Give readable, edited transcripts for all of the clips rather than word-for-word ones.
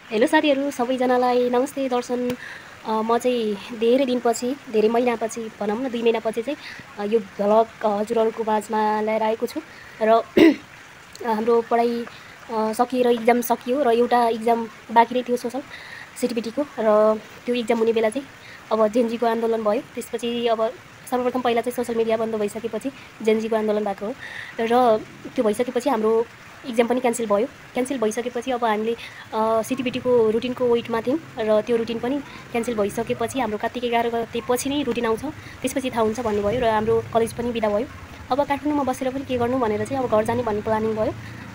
Hello साथीहरू सबैजनालाई नमस्ते दर्शन। म चाहिँ धेरै दिनपछि धेरै महिनापछि भनौँ न 2 महिनापछि चाहिँ यो भ्लग हजुरहरूको माझमा ल्याएर आएको छु र हाम्रो पढाइ सकिएर इक्जाम सकियो र एउटा इक्जाम बाँकी नै थियो सोसल सिटिपिटीको र त्यो इक्जाम हुने बेला चाहिँ अब जेनजीको आन्दोलन भयो। त्यसपछि अब सर्वप्रथम पहिला चाहिँ सोसल मिडिया बन्द भइसकेपछि जेनजीको आन्दोलन भएको हो र त्यो भइसकेपछि हाम्रो इक्जाम पनि क्यान्सल भयो। क्यान्सल भइसकेपछि अब हामीले सिटिपिटीको रुटिनको वेटमा थियौँ र त्यो रुटिन पनि क्यान्सल भइसकेपछि हाम्रो कार्तिक 11 गतेपछि नै रुटिन आउँछ, त्यसपछि थाहा हुन्छ भन्ने भयो र हाम्रो कलेज पनि बिदा भयो। अब काठमाडौँमा बसेर पनि के गर्नु भनेर चाहिँ अब घर जाने भन्ने प्लानिङ भयो।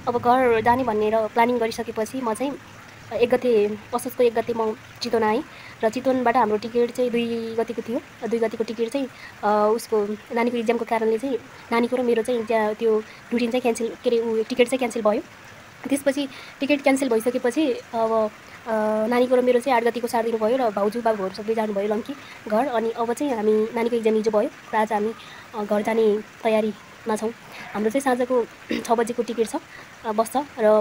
अब घर जाने भनेर प्लानिङ गरिसकेपछि म चाहिँ 1 गते असोजको 1 गते म चितवन आएँ र चितवनबाट हाम्रो टिकट चाहिँ 2 गतेको थियो। 2 गतेको टिकट चाहिँ उसको नानीको इक्जामको कारणले चाहिँ नानीको र मेरो चाहिँ त्यहाँ त्यो रुटिन चाहिँ क्यान्सल के अरे टिकट चाहिँ क्यान्सल भयो। त्यसपछि टिकट क्यान्सल भइसकेपछि अब नानीको र मेरो चाहिँ 8 गतेको सार्दिनु भयो र भाउजू बाबुहरू सबै जानुभयो लङ्की घर। अनि अब चाहिँ हामी नानीको इक्जाम हिजो भयो र आज हामी घर जाने तयारीमा छौँ। हाम्रो चाहिँ साँझको 6 बजेको टिकट छ बस छ र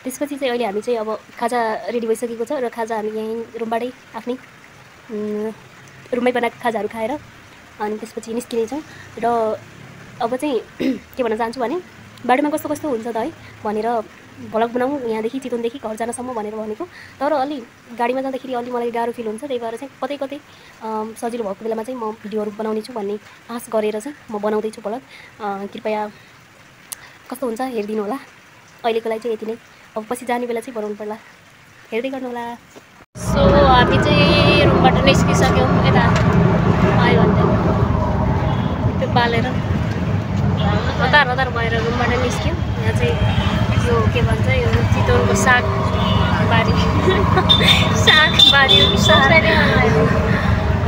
त्यसपछि चाहिँ अहिले हामी चाहिँ अब खाजा रेडी भइसकेको छ र खाजा हामी यहीँ रुमबाटै आफ्नै रुममै बनाएको खाजाहरू खाएर अनि त्यसपछि निस्किनेछौँ। र अब चाहिँ के भन्न चाहन्छु भने बाटोमा कस्तो कस्तो हुन्छ त है भनेर भ्लग बनाउँ यहाँदेखि चितवनदेखि घर जानसम्म भनेर भनेको। तर अलि गाडीमा जाँदाखेरि अलि मलाई गाह्रो फिल हुन्छ, त्यही भएर चाहिँ कतै कतै सजिलो भएको बेलामा चाहिँ म भिडियोहरू बनाउने छु भन्ने आश गरेर चाहिँ म बनाउँदैछु भ्लग। कृपया कस्तो हुन्छ हेरिदिनु होला। अहिलेको लागि चाहिँ यति नै, अब पछि जाने बेला चाहिँ बनाउनु पर्ला, हेर्दै गर्नु होला। सो हामी चाहिँ रुमबाट निस्किसक्यौँ, यता आयो भने त्यो बालेर हतार हतार भएर रुमबाट निस्क्यौँ। यहाँ चाहिँ यो के भन्छ यो चितवनको सागबारी सागबारी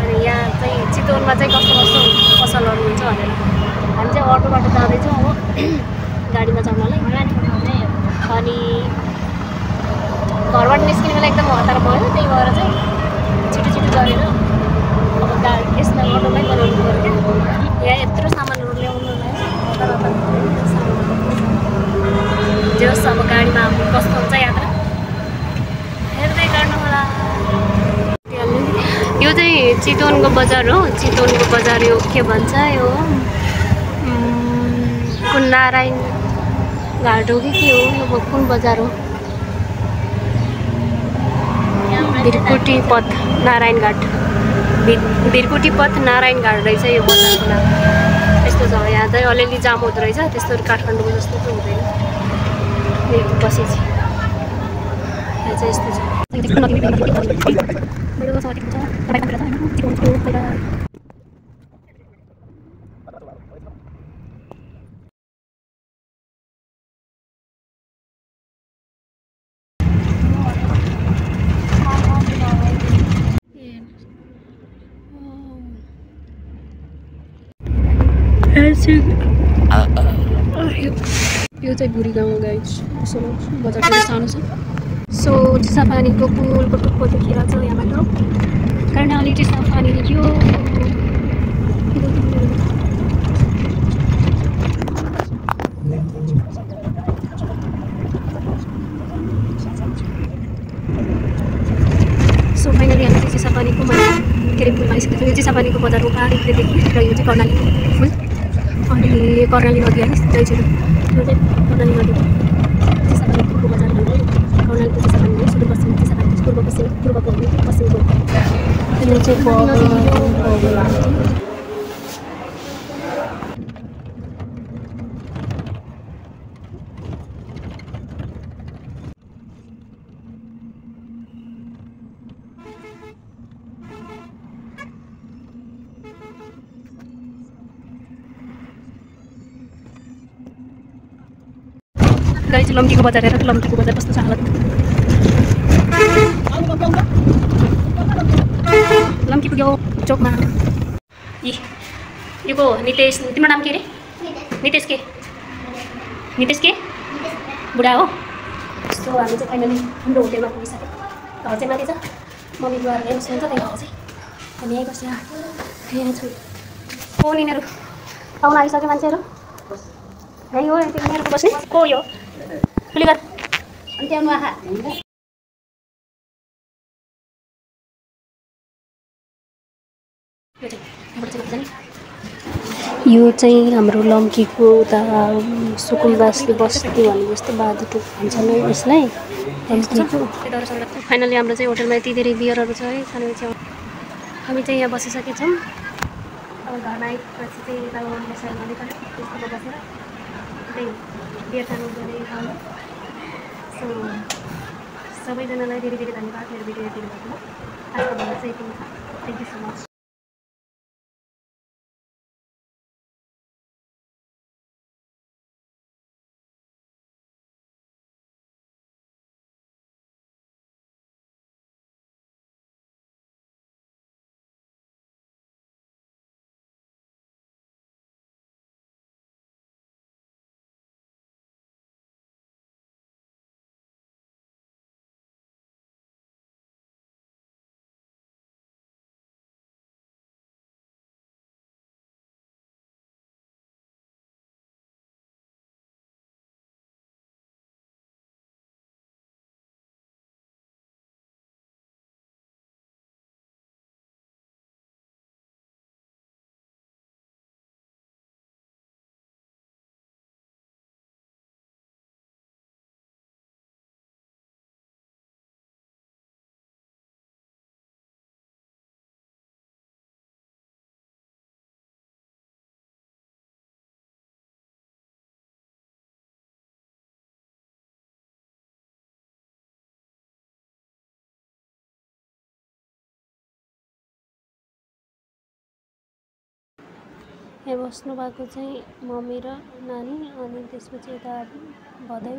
अनि यहाँ चाहिँ चितवनमा चाहिँ कस्तो कस्तो पसलहरू हुन्छ भनेर हामी चाहिँ अटोबाट जाँदैछौँ हो गाडीमा चढ्नलाई। अनि घरबाट निस्किने बेला एकदम हतार भयो, त्यही भएर चाहिँ छिटो छिटो गरेर अब गाडी यसमा अटोमै बनाउनु पऱ्यो क्या। यहाँ यत्रो सामानहरू ल्याउनुलाई हतार हतार जस अब गाडीमा कस्तो हुन्छ यात्रा हेर्दै गर्नु होला। यो चाहिँ चितवनको बजार हो, चितवनको बजार यो के भन्छ यो कुन नारायण घाट हो कि के हो, यो कुन बजार हो? भिरकुटी पथ नारायण घाट, भिरकुटी पथ नारायण घाट रहेछ यो बजारको नाम। यस्तो छ यहाँ चाहिँ अलिअलि जाम हुँदो रहेछ, त्यस्तो काठमाडौँको जस्तो चाहिँ हुँदैन बसेपछि। यहाँ चाहिँ यस्तो छ। यो चाहिँ बुढी गाउँ हो गाइस, यसो बजार चाहिँ सानो छ। सो चिसापानीको पुलको टुप्पो देखेर छ यहाँबाट कर्णाली चिसापानी यो सो फाइनली हामी चाहिँ चिसापानीको के अरे पुलमा आइसकेको यो चिसापानीको बजारको पारिदेखि र यो चाहिँ कर्णाली पुल अनि कर्णाली नदी है चाहिँ छिटो यो चाहिँ कर्णाली नदी चिसापानीको बजार भन्दै कर्णालीको चिसापानी हो, सुदूरपश्चिम चिसापानी पूर्व पश्चिम पूर्वको पश्चिमको यो चाहिँ गाइस लम्कीको बजार हेर, लम्कीको बजार कस्तो छ हालत। लम्कीको यो चोकमा यो को नितेश, तिम्रो नाम के अरे? नितेश के बुढा हो। सो हामी चाहिँ फाइनली हाम्रो होटेलमा पुगिसक्यो। घर चाहिँ माथि छ, मम्मी बुवाहरू यहाँ बस्नुहुन्छ, त्यही भएर चाहिँ हामी यहीँ बस्छ यहाँ छु। हो यिनीहरू पाहुना आइसक्यो मान्छेहरू, यहीँ हो यिनीहरूको बस्ने। को यो खुली गर अनि त्यहाँ यो चाहिँ हाम्रो लम्कीको उता सुकुम्बासी बस्ती भन्ने जस्तो बाधुटुक भन्छ नि यसलाई लम्कीको। फाइनली हाम्रो चाहिँ होटलमा यति धेरै बियरहरू छ है खाने चाहिँ हामी चाहिँ यहाँ बसिसकेछौँ। अब घरमा आएपछि चाहिँ यता बसेर खाँदै खाने त्यस्तोमा बसेर त्यही बियर खानु गएर खानु। सो सबैजनालाई धेरै धेरै धन्यवाद मेरो भिडियो हेरिदिनु भएकोमा। आजको भ्लग चाहिँ यति छ। Thank you so much. यहाँ बस्नु भएको चाहिँ मम्मी र नानी अनि त्यसपछि यता भदै